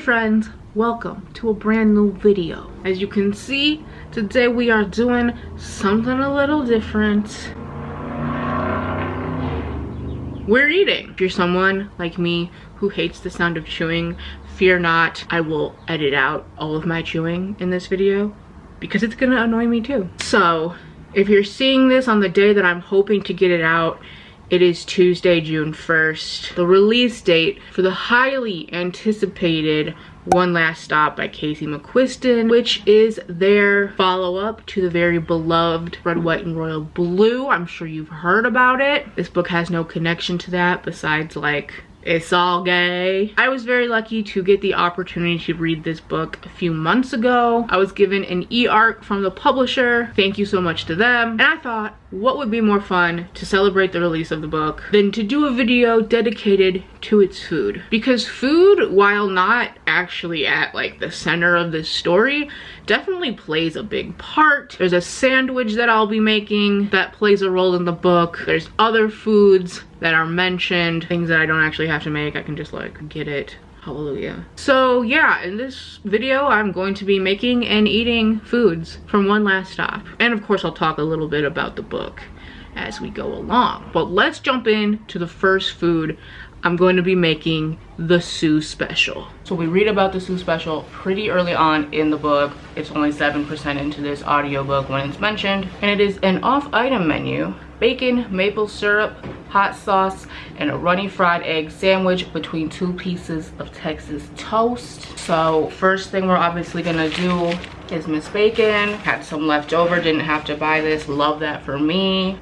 friends, welcome to a brand new video. As you can see, today we are doing something a little different. We're eating. If you're someone like me who hates the sound of chewing, fear not, I will edit out all of my chewing in this video because it's gonna annoy me too. So if you're seeing this on the day that I'm hoping to get it out, it is Tuesday, June 1st, the release date for the highly anticipated One Last Stop by Casey McQuiston, which is their follow-up to the very beloved Red, White, and Royal Blue. I'm sure you've heard about it. This book has no connection to that besides like, it's all gay. I was very lucky to get the opportunity to read this book a few months ago. I was given an e-arc from the publisher. Thank you so much to them. And I thought, what would be more fun to celebrate the release of the book than to do a video dedicated to its food? Because food, while not actually at like the center of this story, definitely plays a big part. There's a sandwich that I'll be making that plays a role in the book. There's other foods that are mentioned, things that I don't actually have to make. I can just like get it. Hallelujah. So yeah, in this video I'm going to be making and eating foods from One Last Stop. And of course I'll talk a little bit about the book as we go along. But let's jump into the first food. I'm going to be making the Sue Special. So we read about the Sue Special pretty early on in the book. It's only 7% into this audiobook when it's mentioned. And it is an off-item menu: bacon, maple syrup, hot sauce, and a runny fried egg sandwich between 2 pieces of Texas toast. So first thing we're obviously gonna do is Miss Bacon. Had some left over, didn't have to buy this. Love that for me.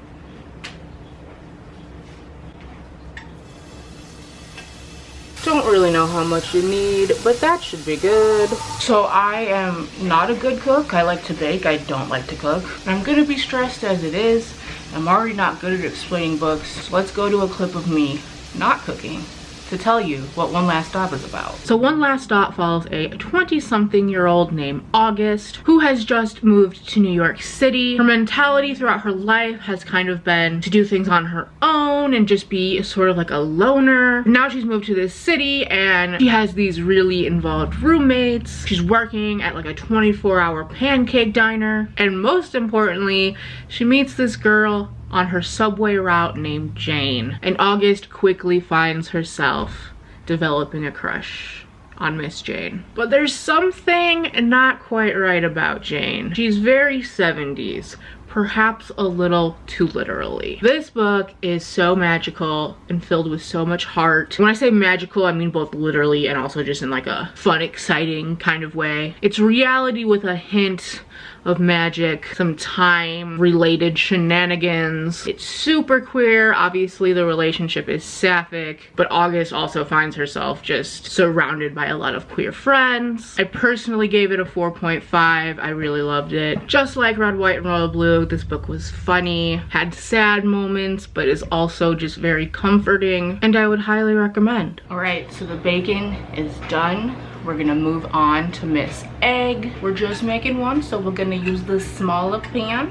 Don't really know how much you need, but that should be good. So I am not a good cook. I like to bake, I don't like to cook. I'm gonna be stressed as it is. I'm already not good at explaining books. So let's go to a clip of me not cooking to tell you what One Last Stop is about. So One Last Stop follows a 20-something-year-old named August who has just moved to New York City. Her mentality throughout her life has kind of been to do things on her own and just be sort of like a loner. Now she's moved to this city and she has these really involved roommates. She's working at like a 24-hour pancake diner. And most importantly, she meets this girl on her subway route named Jane. And August quickly finds herself developing a crush on Miss Jane. But there's something not quite right about Jane. She's very 70s, perhaps a little too literally. This book is so magical and filled with so much heart. When I say magical, I mean both literally and also just in like a fun, exciting kind of way. It's reality with a hint of magic, some time-related shenanigans. It's super queer. Obviously, the relationship is sapphic, but August also finds herself just surrounded by a lot of queer friends. I personally gave it a 4.5. I really loved it. Just like Red, White, and Royal Blue, this book was funny, had sad moments, but is also just very comforting, and I would highly recommend. All right, so the bacon is done. We're gonna move on to Miss Egg. We're just making one, so we're gonna use the smaller pan.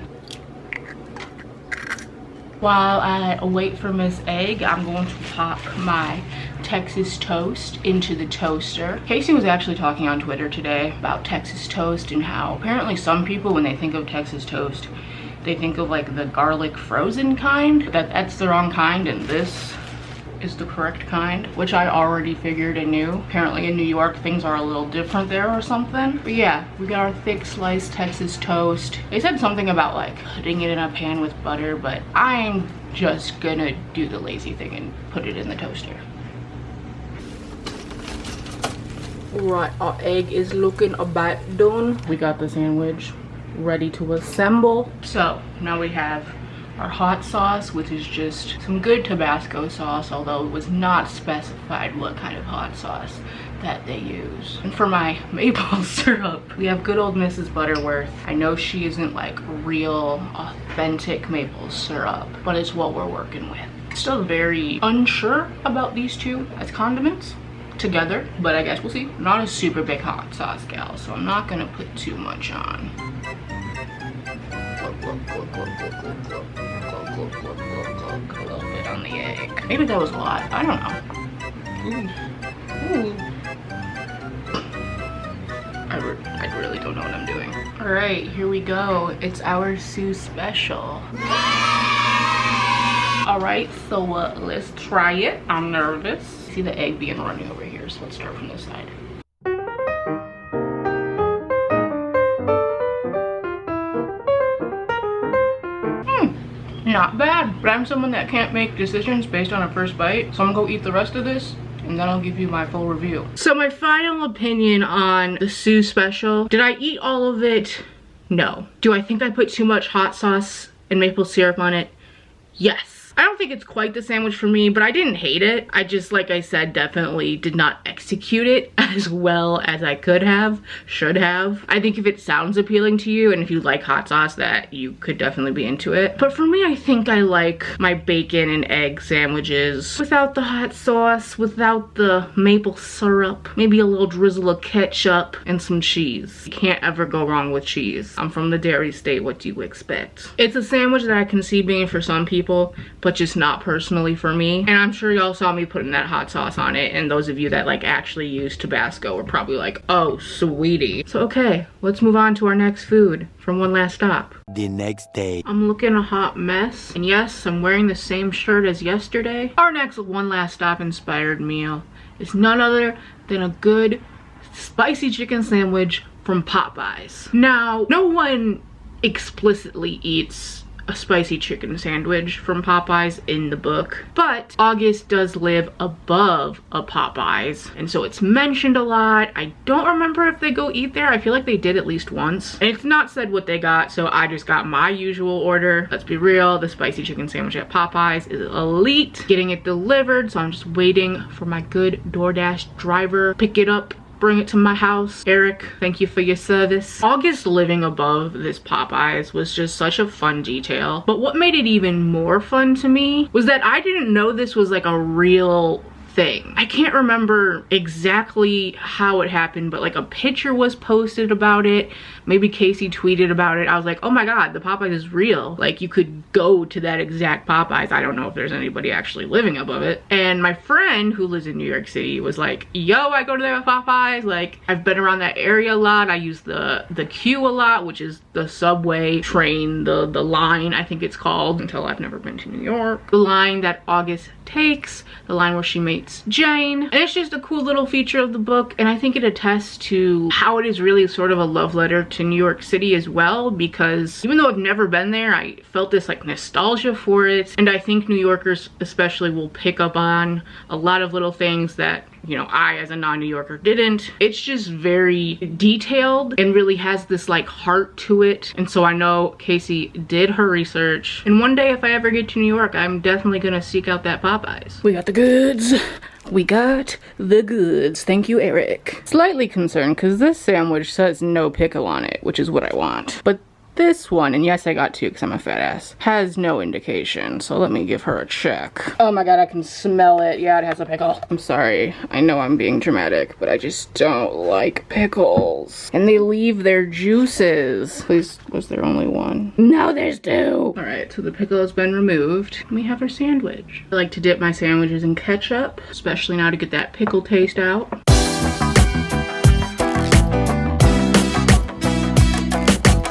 While I wait for Miss Egg, I'm going to pop my Texas toast into the toaster. Casey was actually talking on Twitter today about Texas toast and how apparently some people, when they think of Texas toast, they think of like the garlic frozen kind. That's the wrong kind, and this is the correct kind, which I already figured and knew. Apparently in New York things are a little different there or something. But yeah, we got our thick sliced Texas toast. They said something about like putting it in a pan with butter, but I'm just gonna do the lazy thing and put it in the toaster. Right, our egg is looking about done. We got the sandwich ready to assemble. So now we have our hot sauce, which is just some good Tabasco sauce, although it was not specified what kind of hot sauce that they use. And for my maple syrup, we have good old Mrs. Butterworth. I know she isn't like real authentic maple syrup, but it's what we're working with. Still very unsure about these two as condiments together, but I guess we'll see. I'm not a super big hot sauce gal, so I'm not gonna put too much on. A little bit on the egg. Maybe that was a lot. I don't know. Ooh. Ooh. I really don't know what I'm doing. All right, here we go. It's our Sue special. All right, so let's try it. I'm nervous. See the egg being runny over here, so let's start from this side. Not bad, but I'm someone that can't make decisions based on a first bite, so I'm gonna go eat the rest of this and then I'll give you my full review. So my final opinion on the Sue special, did I eat all of it? No. Do I think I put too much hot sauce and maple syrup on it? Yes. I don't think it's quite the sandwich for me, but I didn't hate it. I just, like I said, definitely did not execute it as well as I could have, should have. I think if it sounds appealing to you and if you like hot sauce, that you could definitely be into it. But for me, I think I like my bacon and egg sandwiches without the hot sauce, without the maple syrup, maybe a little drizzle of ketchup and some cheese. You can't ever go wrong with cheese. I'm from the dairy state, what do you expect? It's a sandwich that I can see being for some people, but just not personally for me. And I'm sure y'all saw me putting that hot sauce on it, and those of you that like actually use Tabasco were probably like, oh sweetie. So okay, let's move on to our next food from One Last Stop. The next day. I'm looking a hot mess, and yes, I'm wearing the same shirt as yesterday. Our next One Last Stop inspired meal is none other than a good spicy chicken sandwich from Popeyes. Now, no one explicitly eats a spicy chicken sandwich from Popeyes in the book, but August does live above a Popeyes, and so it's mentioned a lot. I don't remember if they go eat there. I feel like they did at least once, and it's not said what they got, so I just got my usual order. Let's be real, the spicy chicken sandwich at Popeyes is elite. Getting it delivered, so I'm just waiting for my good DoorDash driver pick it up, bring it to my house. Eric, thank you for your service. August living above this Popeyes was just such a fun detail. But what made it even more fun to me was that I didn't know this was like a real thing. I can't remember exactly how it happened, but like a picture was posted about it. Maybe Casey tweeted about it. I was like, oh my god, the Popeyes is real. Like, you could go to that exact Popeyes. I don't know if there's anybody actually living above it. And my friend who lives in New York City was like, yo, I go to the Popeyes. Like, I've been around that area a lot. I use the Q a lot, which is the subway train, the line, I think it's called, until I've never been to New York. The line that August takes, the line where she meets Jane. And it's just a cool little feature of the book, and I think it attests to how it is really sort of a love letter to New York City as well, because even though I've never been there, I felt this like nostalgia for it, and I think New Yorkers especially will pick up on a lot of little things that, you know, I as a non-New Yorker didn't. It's just very detailed and really has this like heart to it, and so I know Casey did her research, and one day if I ever get to New York, I'm definitely gonna seek out that Popeyes. We got the goods. We got the goods. Thank you, Eric. Slightly concerned because this sandwich says no pickle on it, which is what I want. But this one, and yes, I got two because I'm a fat ass, has no indication. So let me give her a check. Oh my god, I can smell it. Yeah, it has a pickle. I'm sorry. I know I'm being dramatic, but I just don't like pickles. And they leave their juices. Please, was there only one? No, there's two. All right, so the pickle has been removed. And we have our sandwich. I like to dip my sandwiches in ketchup, especially now to get that pickle taste out.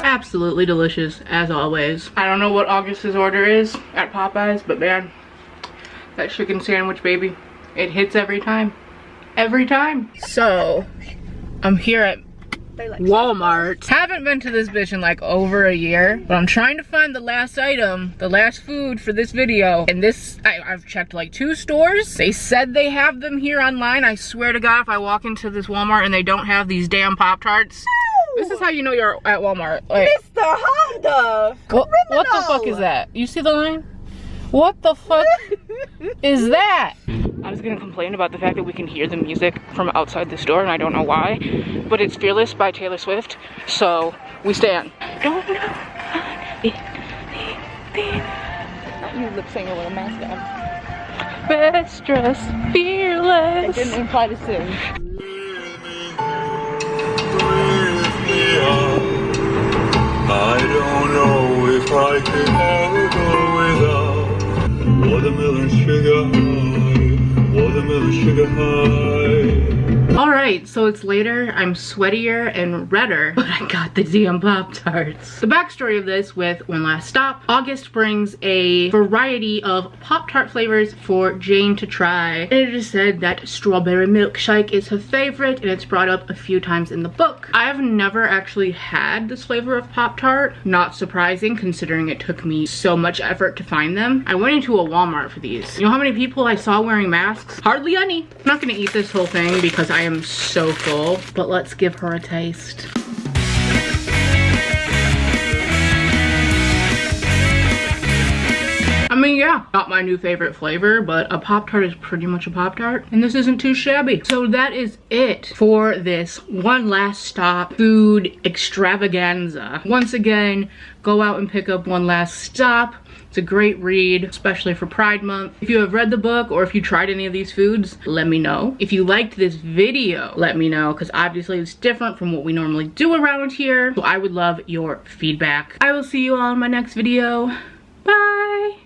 Absolutely delicious, as always. I don't know what August's order is at Popeyes, but man, that chicken sandwich, baby, it hits every time. Every time. So, I'm here at Walmart. Haven't been to this bitch in like over a year, but I'm trying to find the last item, the last food for this video. And this, I've checked like 2 stores. They said they have them here online. I swear to God, if I walk into this Walmart and they don't have these damn Pop Tarts, this is how you know you're at Walmart. Like, Mr. Honda! What the fuck is that? You see the line? What the fuck is that? I was gonna complain about the fact that we can hear the music from outside the store, and I don't know why, but it's Fearless by Taylor Swift, so we stand. Don't know. You lip singing with a mask on. Best dressed, fearless. I didn't imply to sing. I don't know if I could ever go without watermelon sugar high, watermelon sugar high. Alright, so it's later, I'm sweatier and redder, but I got the damn Pop Tarts. The backstory of this with One Last Stop, August brings a variety of Pop Tart flavors for Jane to try. And it is said that strawberry milkshake is her favorite, and it's brought up a few times in the book. I have never actually had this flavor of Pop Tart. Not surprising considering it took me so much effort to find them. I went into a Walmart for these. You know how many people I saw wearing masks? Hardly any. I'm not gonna eat this whole thing because I am so full, but let's give her a taste. I mean, yeah, not my new favorite flavor, but a Pop Tart is pretty much a Pop Tart, and this isn't too shabby. So that is it for this One Last Stop food extravaganza. Once again, go out and pick up One Last Stop. It's a great read, especially for Pride Month. If you have read the book or if you tried any of these foods, let me know. If you liked this video, let me know, because obviously it's different from what we normally do around here. So I would love your feedback. I will see you all in my next video. Bye!